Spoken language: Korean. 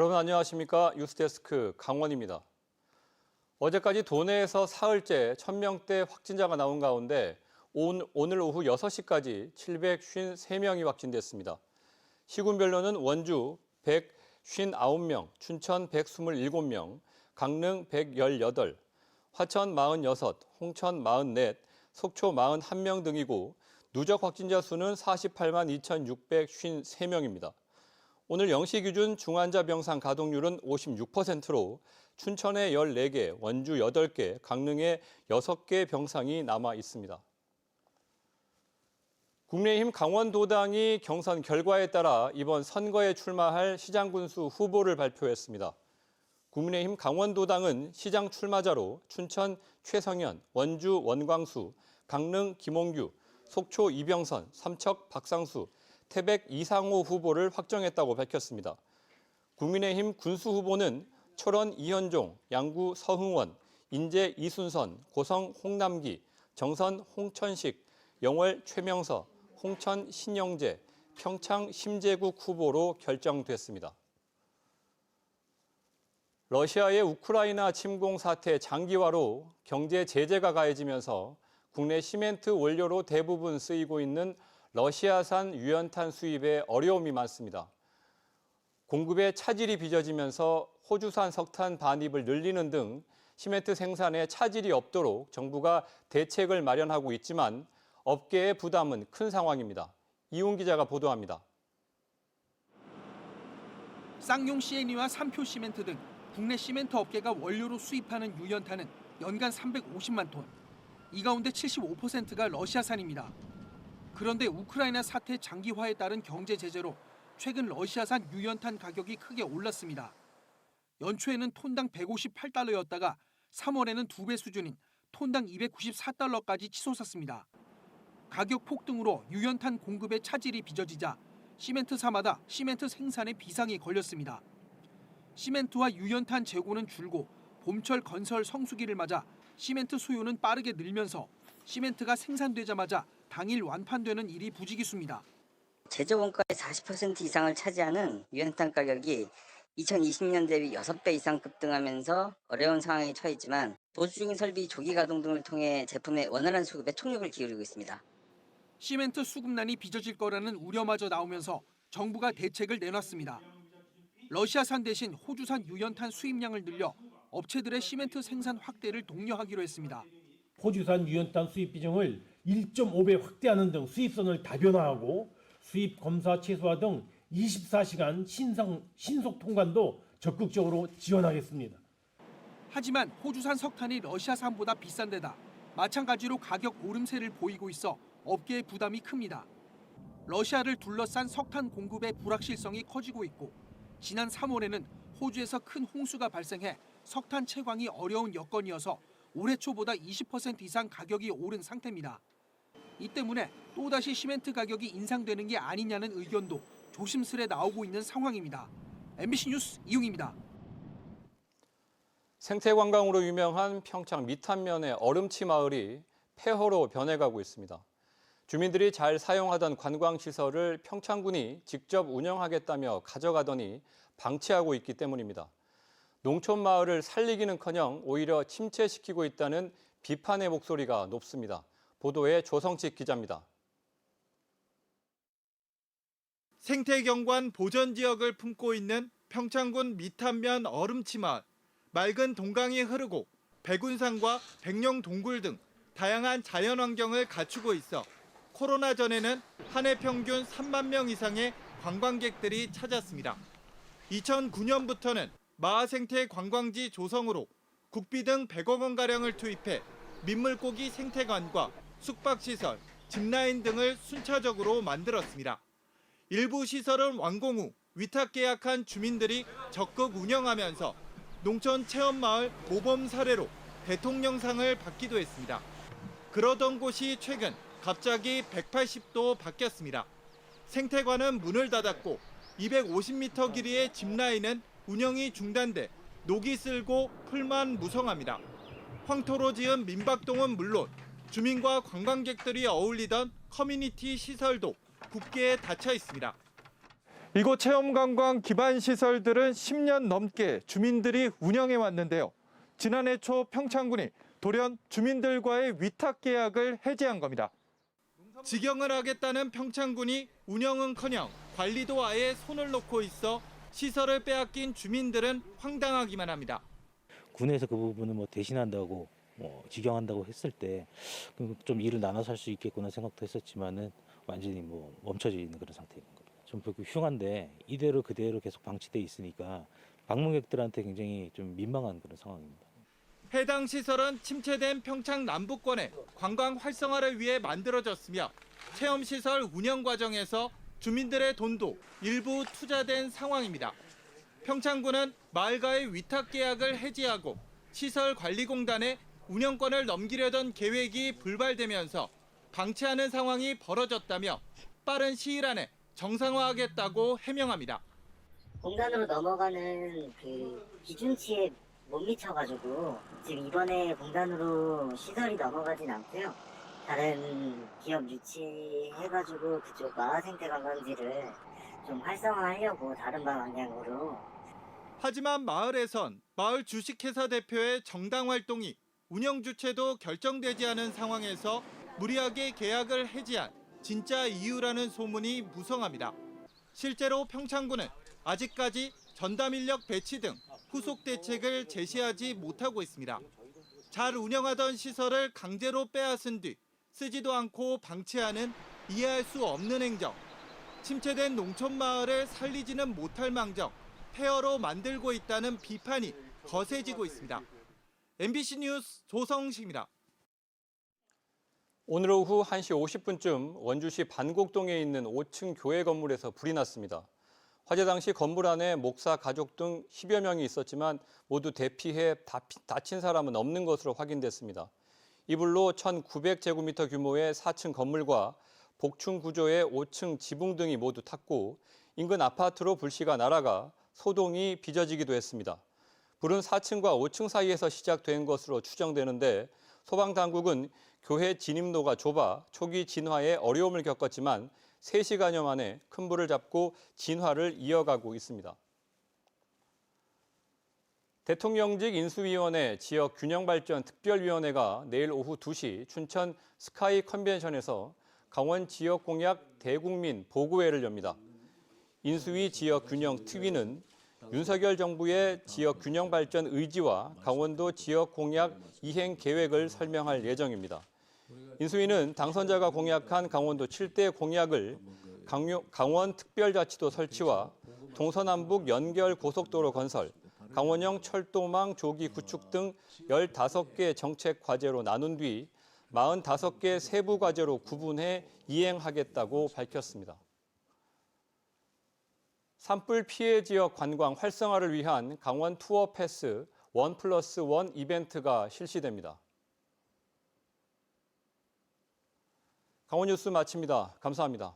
여러분 안녕하십니까? 뉴스데스크 강원입니다. 어제까지 도내에서 사흘째 1000명대 확진자가 나온 가운데 오늘 오후 6시까지 753명이 확진됐습니다. 시군별로는 원주 159명, 춘천 127명, 강릉 118, 화천 46, 홍천 44, 속초 41명 등이고 누적 확진자 수는 48만 2,653명입니다. 오늘 0시 기준 중환자 병상 가동률은 56%로 춘천에 14개, 원주 8개, 강릉에 6개 병상이 남아 있습니다. 국민의힘 강원도당이 경선 결과에 따라 이번 선거에 출마할 시장군수 후보를 발표했습니다. 국민의힘 강원도당은 시장 출마자로 춘천 최성현, 원주 원광수, 강릉 김홍규, 속초 이병선, 삼척 박상수, 태백 이상호 후보를 확정했다고 밝혔습니다. 국민의힘 군수 후보는 철원 이현종, 양구 서흥원, 인제 이순선, 고성 홍남기, 정선 홍천식, 영월 최명서, 홍천 신영재, 평창 심재국 후보로 결정됐습니다. 러시아의 우크라이나 침공 사태 장기화로 경제 제재가 가해지면서 국내 시멘트 원료로 대부분 쓰이고 있는 러시아산 유연탄 수입에 어려움이 많습니다. 공급에 차질이 빚어지면서 호주산 석탄 반입을 늘리는 등 시멘트 생산에 차질이 없도록 정부가 대책을 마련하고 있지만 업계의 부담은 큰 상황입니다. 이훈 기자가 보도합니다. 쌍용 CNE와 삼표 시멘트 등 국내 시멘트 업계가 원료로 수입하는 유연탄은 연간 350만 톤. 이 가운데 75%가 러시아산입니다. 그런데 우크라이나 사태 장기화에 따른 경제 제재로 최근 러시아산 유연탄 가격이 크게 올랐습니다. 연초에는 톤당 158달러였다가 3월에는 2배 수준인 톤당 294달러까지 치솟았습니다. 가격 폭등으로 유연탄 공급에 차질이 빚어지자 시멘트사마다 시멘트 생산에 비상이 걸렸습니다. 시멘트와 유연탄 재고는 줄고 봄철 건설 성수기를 맞아 시멘트 수요는 빠르게 늘면서 시멘트가 생산되자마자 당일 완판되는 일이 부지기수입니다. 제조 원가의 40% 이상을 차지하는 유연탄 가격이 2020년 대비 6배 이상 급등하면서 어려운 상황에 처했지만 보수 중인 설비 조기 가동 등을 통해 제품의 원활한 수급에 총력을 기울이고 있습니다. 시멘트 수급난이 빚어질 거라는 우려마저 나오면서 정부가 대책을 내놨습니다. 러시아산 대신 호주산 유연탄 수입량을 늘려 업체들의 시멘트 생산 확대를 독려하기로 했습니다. 호주산 유연탄 수입 비중을 1.5배 확대하는 등 수입선을 다변화하고 수입 검사 최소화 등 24시간 신속 통관도 적극적으로 지원하겠습니다. 하지만 호주산 석탄이 러시아산보다 비싼 데다 마찬가지로 가격 오름세를 보이고 있어 업계의 부담이 큽니다. 러시아를 둘러싼 석탄 공급의 불확실성이 커지고 있고 지난 3월에는 호주에서 큰 홍수가 발생해 석탄 채광이 어려운 여건이어서 올해 초보다 20% 이상 가격이 오른 상태입니다. 이 때문에 또다시 시멘트 가격이 인상되는 게 아니냐는 의견도 조심스레 나오고 있는 상황입니다. MBC 뉴스 이웅입니다. 생태관광으로 유명한 평창 미탄면의 얼음치 마을이 폐허로 변해가고 있습니다. 주민들이 잘 사용하던 관광시설을 평창군이 직접 운영하겠다며 가져가더니 방치하고 있기 때문입니다. 농촌 마을을 살리기는커녕 오히려 침체시키고 있다는 비판의 목소리가 높습니다. 보도에 조성식 기자입니다. 생태경관 보전지역을 품고 있는 평창군 미탄면 얼음치 마을. 맑은 동강이 흐르고 백운산과 백령동굴 등 다양한 자연환경을 갖추고 있어 코로나 전에는 한 해 평균 3만 명 이상의 관광객들이 찾았습니다. 2009년부터는 마을 생태 관광지 조성으로 국비 등 100억 원가량을 투입해 민물고기 생태관과 숙박시설, 짚라인 등을 순차적으로 만들었습니다. 일부 시설은 완공 후 위탁 계약한 주민들이 적극 운영하면서 농촌 체험마을 모범 사례로 대통령상을 받기도 했습니다. 그러던 곳이 최근 갑자기 180도 바뀌었습니다. 생태관은 문을 닫았고 250m 길이의 짚라인은 운영이 중단돼 녹이 슬고 풀만 무성합니다. 황토로 지은 민박동은 물론 주민과 관광객들이 어울리던 커뮤니티 시설도 굳게 닫혀 있습니다. 이곳 체험관광 기반 시설들은 10년 넘게 주민들이 운영해 왔는데요. 지난해 초 평창군이 돌연 주민들과의 위탁 계약을 해지한 겁니다. 직영을 하겠다는 평창군이 운영은커녕 관리도 아예 손을 놓고 있어 시설을 빼앗긴 주민들은 황당하기만 합니다. 군에서 그 부분을 대신한다고 직영한다고 했을 때 좀 일을 나눠서 할 수 있겠구나 생각도 했었지만은 완전히 멈춰져 있는 그런 상태인 겁니다. 좀 흉한데 이대로 그대로 계속 방치돼 있으니까 방문객들한테 굉장히 좀 민망한 그런 상황입니다. 해당 시설은 침체된 평창 남부권의 관광 활성화를 위해 만들어졌으며 체험시설 운영 과정에서 주민들의 돈도 일부 투자된 상황입니다. 평창군은 마을과의 위탁 계약을 해지하고 시설관리공단에 운영권을 넘기려던 계획이 불발되면서 방치하는 상황이 벌어졌다며 빠른 시일 안에 정상화하겠다고 해명합니다. 공단으로 넘어가는 그 기준치에 못 미쳐가지고 지금 이번에 공단으로 시설이 넘어가진 않고요. 다른 기업 유치해가지고 그쪽 마을생태 관광지를 좀 활성화하려고 다른 방향으로. 하지만 마을에선 마을 주식회사 대표의 정당 활동이 운영 주체도 결정되지 않은 상황에서 무리하게 계약을 해지한 진짜 이유라는 소문이 무성합니다. 실제로 평창군은 아직까지 전담 인력 배치 등 후속 대책을 제시하지 못하고 있습니다. 잘 운영하던 시설을 강제로 빼앗은 뒤 쓰지도 않고 방치하는 이해할 수 없는 행정. 침체된 농촌 마을을 살리지는 못할 망정 폐허로 만들고 있다는 비판이 거세지고 있습니다. MBC 뉴스 조성식입니다. 오늘 오후 1시 50분쯤 원주시 반곡동에 있는 5층 교회 건물에서 불이 났습니다. 화재 당시 건물 안에 목사 가족 등 10여 명이 있었지만 모두 대피해 다친 사람은 없는 것으로 확인됐습니다. 이 불로 1,900제곱미터 규모의 4층 건물과 복층 구조의 5층 지붕 등이 모두 탔고 인근 아파트로 불씨가 날아가 소동이 빚어지기도 했습니다. 불은 4층과 5층 사이에서 시작된 것으로 추정되는데 소방당국은 교회 진입로가 좁아 초기 진화에 어려움을 겪었지만 3시간여 만에 큰 불을 잡고 진화를 이어가고 있습니다. 대통령직 인수위원회 지역균형발전 특별위원회가 내일 오후 2시 춘천 스카이 컨벤션에서 강원 지역공약 대국민 보고회를 엽니다. 인수위 지역균형특위는 윤석열 정부의 지역균형발전 의지와 강원도 지역공약 이행 계획을 설명할 예정입니다. 인수위는 당선자가 공약한 강원도 7대 공약을 강원특별자치도 설치와 동서남북 연결 고속도로 건설, 강원형 철도망 조기 구축 등 15개 정책 과제로 나눈 뒤 45개 세부 과제로 구분해 이행하겠다고 밝혔습니다. 산불 피해 지역 관광 활성화를 위한 강원 투어 패스 1+1 이벤트가 실시됩니다. 강원 뉴스 마칩니다. 감사합니다.